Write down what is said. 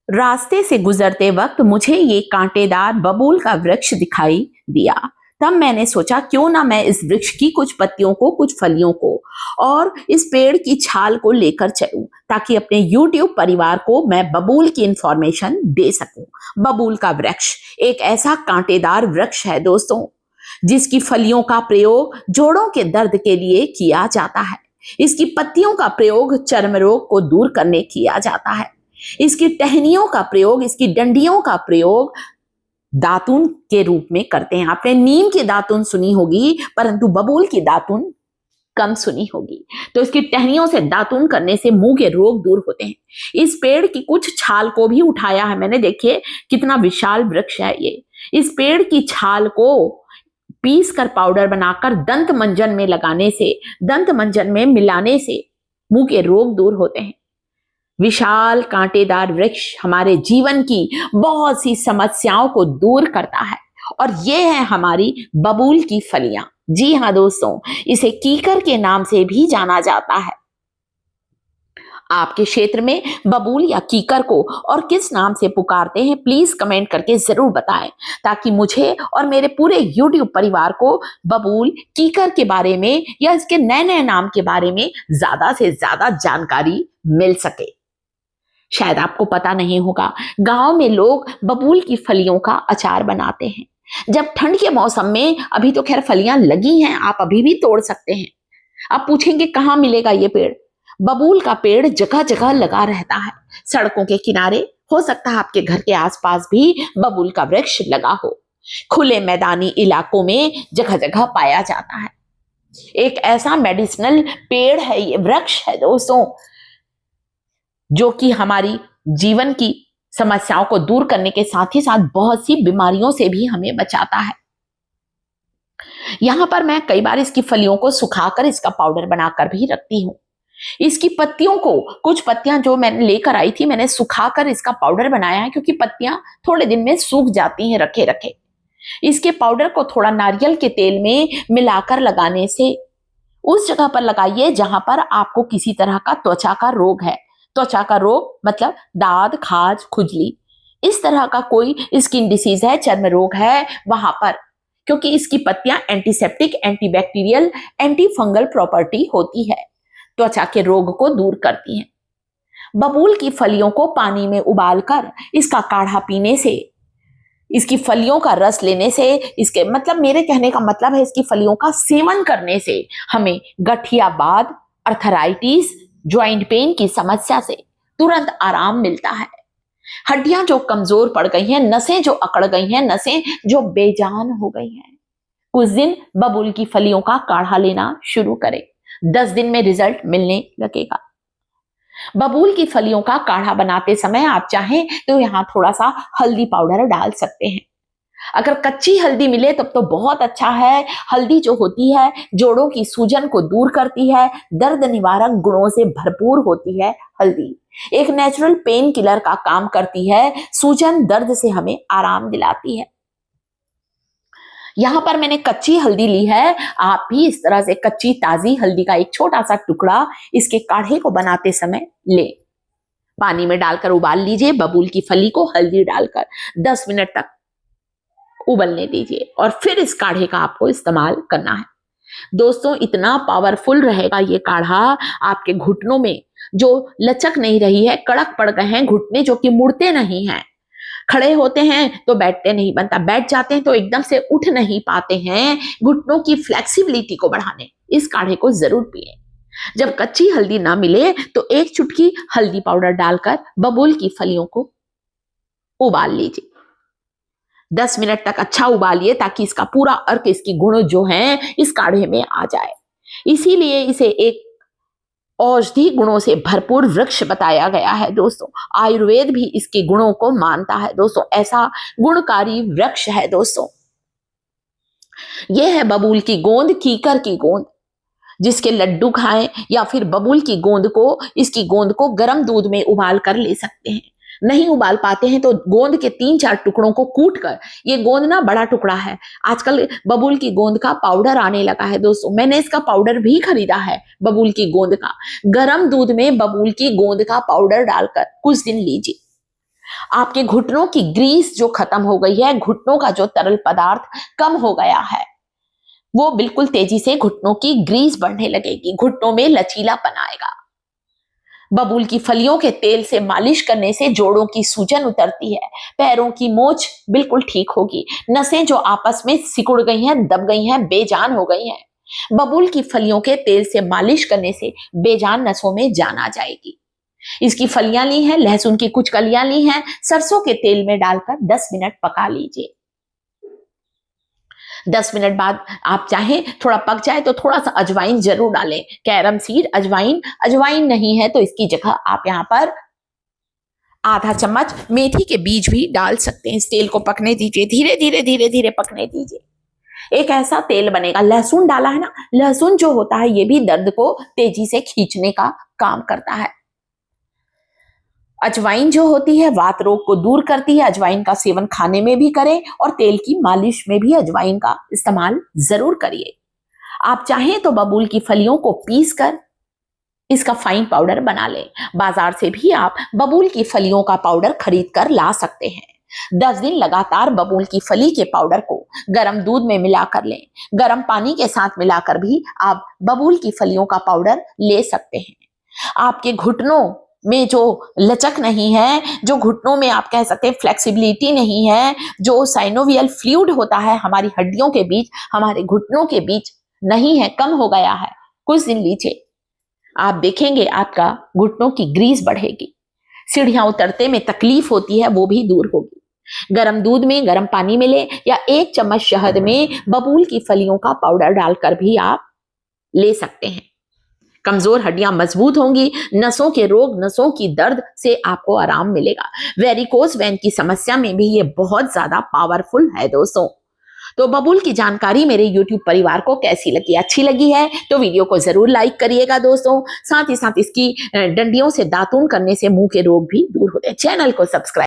रास्ते से गुजरते वक्त मुझे ये कांटेदार बबूल का वृक्ष दिखाई दिया। तब मैंने सोचा क्यों ना मैं इस वृक्ष की कुछ पत्तियों को, कुछ फलियों को और इस पेड़ की छाल को लेकर चलूं, ताकि अपने YouTube परिवार को मैं बबूल की इंफॉर्मेशन दे सकूं। बबूल का वृक्ष एक ऐसा कांटेदार वृक्ष है दोस्तों, जिसकी फलियों का प्रयोग जोड़ों के दर्द के लिए किया जाता है। इसकी पत्तियों का प्रयोग चर्म रोग को दूर करने किया जाता है। इसकी टहनियों का प्रयोग, इसकी डंडियों का प्रयोग दातुन के रूप में करते हैं। आपने नीम की दातुन सुनी होगी, परंतु बबूल की दातुन कम सुनी होगी। तो इसकी टहनियों से दातुन करने से मुंह के रोग दूर होते हैं। इस पेड़ की कुछ छाल को भी उठाया है मैंने, देखिए कितना विशाल वृक्ष है ये। इस पेड़ की छाल को पीस कर पाउडर बनाकर दंत मंजन में लगाने से, दंत मंजन में मिलाने से मुंह के रोग दूर होते हैं। विशाल कांटेदार वृक्ष हमारे जीवन की बहुत सी समस्याओं को दूर करता है, और ये है हमारी बबूल की फलियां। जी हाँ दोस्तों, इसे कीकर के नाम से भी जाना जाता है। आपके क्षेत्र में बबूल या कीकर को और किस नाम से पुकारते हैं, प्लीज कमेंट करके जरूर बताएं, ताकि मुझे और मेरे पूरे YouTube परिवार को बबूल, कीकर के बारे में या इसके नए नए नाम के बारे में ज्यादा से ज्यादा जानकारी मिल सके। शायद आपको पता नहीं होगा, गांव में लोग बबूल की फलियों का अचार बनाते हैं। जब ठंड के मौसम में, अभी तो खैर फलियां लगी हैं, आप अभी भी तोड़ सकते हैं। आप पूछेंगे कहाँ मिलेगा ये पेड़? बबूल का पेड़ जगह जगह लगा रहता है, सड़कों के किनारे, हो सकता है आपके घर के आसपास भी बबूल का वृक्ष लगा हो। खुले मैदानी इलाकों में जगह जगह पाया जाता है। एक ऐसा मेडिसिनल पेड़ है, ये वृक्ष है दोस्तों, जो कि हमारी जीवन की समस्याओं को दूर करने के साथ ही साथ बहुत सी बीमारियों से भी हमें बचाता है। यहां पर मैं कई बार इसकी फलियों को सुखाकर इसका पाउडर बनाकर भी रखती हूं। इसकी पत्तियों को, कुछ पत्तियां जो मैंने लेकर आई थी, मैंने सुखाकर इसका पाउडर बनाया है, क्योंकि पत्तियां थोड़े दिन में सूख जाती हैं रखे रखे। इसके पाउडर को थोड़ा नारियल के तेल में मिलाकर लगाने से उस जगह पर लगाइए जहां पर आपको किसी तरह का त्वचा का रोग है। त्वचा का रोग मतलब दाद, खाज, खुजली, इस तरह का कोई स्किन डिसीज है, चर्म रोग है वहां पर, क्योंकि इसकी पत्तियां antiseptic, antibacterial, anti fungal property होती है, त्वचा के रोग को दूर करती हैं। बबूल की फलियों को पानी में उबालकर इसका काढ़ा पीने से, इसकी फलियों का रस लेने से, इसके मतलब, मेरे कहने का मतलब है इसकी फलियों का सेवन करने से हमें गठियाबाद, अर्थराइटिस, ज्वाइंट पेन की समस्या से तुरंत आराम मिलता है। हड्डियां जो कमजोर पड़ गई हैं, नसें जो अकड़ गई हैं, नसें जो बेजान हो गई हैं, कुछ दिन बबूल की फलियों का काढ़ा लेना शुरू करें, 10 दिन में रिजल्ट मिलने लगेगा। बबूल की फलियों का काढ़ा बनाते समय आप चाहें तो यहां थोड़ा सा हल्दी पाउडर डाल सकते हैं। अगर कच्ची हल्दी मिले तब तो बहुत अच्छा है। हल्दी जो होती है जोड़ों की सूजन को दूर करती है, दर्द निवारक गुणों से भरपूर होती है। हल्दी एक नेचुरल पेन किलर का काम करती है, सूजन दर्द से हमें आराम दिलाती है। यहां पर मैंने कच्ची हल्दी ली है, आप भी इस तरह से कच्ची ताजी हल्दी का एक छोटा सा टुकड़ा इसके काढ़े को बनाते समय ले, पानी में डालकर उबाल लीजिए। बबूल की फली को हल्दी डालकर 10 मिनट तक उबलने दीजिए, और फिर इस काढ़े का आपको इस्तेमाल करना है। दोस्तों, इतना पावरफुल रहेगा ये काढ़ा, आपके घुटनों में जो लचक नहीं रही है, कड़क पड़ गए हैं घुटने, जो कि मुड़ते नहीं हैं, खड़े होते हैं तो बैठते नहीं बनता, बैठ जाते हैं तो एकदम से उठ नहीं पाते हैं, घुटनों की फ्लेक्सिबिलिटी को बढ़ाने इस काढ़े को जरूर पिए। जब कच्ची हल्दी ना मिले तो 1 चुटकी हल्दी पाउडर डालकर बबूल की फलियों को उबाल लीजिए। 10 मिनट तक अच्छा उबालिए, ताकि इसका पूरा अर्क, इसकी गुण जो हैं इस काढ़े में आ जाए। इसीलिए इसे एक औषधि गुणों से भरपूर वृक्ष बताया गया है दोस्तों। आयुर्वेद भी इसके गुणों को मानता है दोस्तों, ऐसा गुणकारी वृक्ष है दोस्तों। यह है बबूल की गोंद, कीकर की गोंद, जिसके लड्डू खाएं, या फिर बबूल की गोंद को, इसकी गोंद को गर्म दूध में उबाल कर ले सकते हैं। नहीं उबाल पाते हैं तो गोंद के 3-4 टुकड़ों को कूट कर, ये गोंद ना बड़ा टुकड़ा है, आजकल बबूल की गोंद का पाउडर आने लगा है दोस्तों, मैंने इसका पाउडर भी खरीदा है बबूल की गोंद का। गर्म दूध में बबूल की गोंद का पाउडर डालकर कुछ दिन लीजिए, आपके घुटनों की ग्रीस जो खत्म हो गई है, घुटनों का जो तरल पदार्थ कम हो गया है, वो बिल्कुल तेजी से घुटनों की ग्रीस बढ़ने लगेगी, घुटनों में लचीलापन आएगा। बबूल की फलियों के तेल से मालिश करने से जोड़ों की सूजन उतरती है, पैरों की मोच बिल्कुल ठीक होगी, नसें जो आपस में सिकुड़ गई हैं, दब गई हैं, बेजान हो गई हैं। बबूल की फलियों के तेल से मालिश करने से बेजान नसों में जान आ जाएगी। इसकी फलियां ली हैं, लहसुन की कुछ कलियां ली हैं, सरसों के तेल में डालकर 10 मिनट पका लीजिए। 10 मिनट बाद आप चाहें थोड़ा पक जाए तो थोड़ा सा अजवाइन जरूर डालें, कैरम सीड अजवाइन नहीं है तो इसकी जगह आप यहाँ पर आधा चम्मच मेथी के बीज भी डाल सकते हैं। इस तेल को पकने दीजिए, धीरे धीरे पकने दीजिए। एक ऐसा तेल बनेगा, लहसुन डाला है ना, लहसुन जो होता है ये भी दर्द को तेजी से खींचने का काम करता है। अजवाइन जो होती है वात रोग को दूर करती है, अजवाइन का सेवन खाने में भी करें और तेल की मालिश में भी अजवाइन का इस्तेमाल जरूर करिए। आप चाहें तो बबूल की फलियों को पीसकर इसका फाइन पाउडर बना लें। बाजार से भी आप बबूल की फलियों का पाउडर खरीद कर ला सकते हैं। 10 दिन लगातार बबूल की फली के पाउडर को गर्म दूध में मिलाकर लें। गर्म पानी के साथ मिलाकर भी आप बबूल की फलियों का पाउडर ले सकते हैं। आपके घुटनों में जो लचक नहीं है, जो घुटनों में आप कह सकते हैं फ्लेक्सिबिलिटी नहीं है, जो साइनोवियल फ्लूइड होता है हमारी हड्डियों के बीच, हमारे घुटनों के बीच नहीं है, कम हो गया है, कुछ दिन लीजिए, आप देखेंगे आपका घुटनों की ग्रीस बढ़ेगी, सीढ़ियां उतरते में तकलीफ होती है वो भी दूर होगी। गर्म दूध में गर्म पानी मिले या 1 चम्मच शहद में बबूल की फलियों का पाउडर डालकर भी आप ले सकते हैं। कमजोर हड्डियां मजबूत होंगी, नसों के रोग, नसों की दर्द से आपको आराम मिलेगा। वेरिकोस वेन की समस्या में भी ये बहुत ज्यादा पावरफुल है दोस्तों। तो बबूल की जानकारी मेरे YouTube परिवार को कैसी लगी? अच्छी लगी है तो वीडियो को जरूर लाइक करिएगा दोस्तों। साथ ही साथ इसकी डंडियों से दातून करने से मुंह के रोग भी दूर होते हैं। चैनल को सब्सक्राइब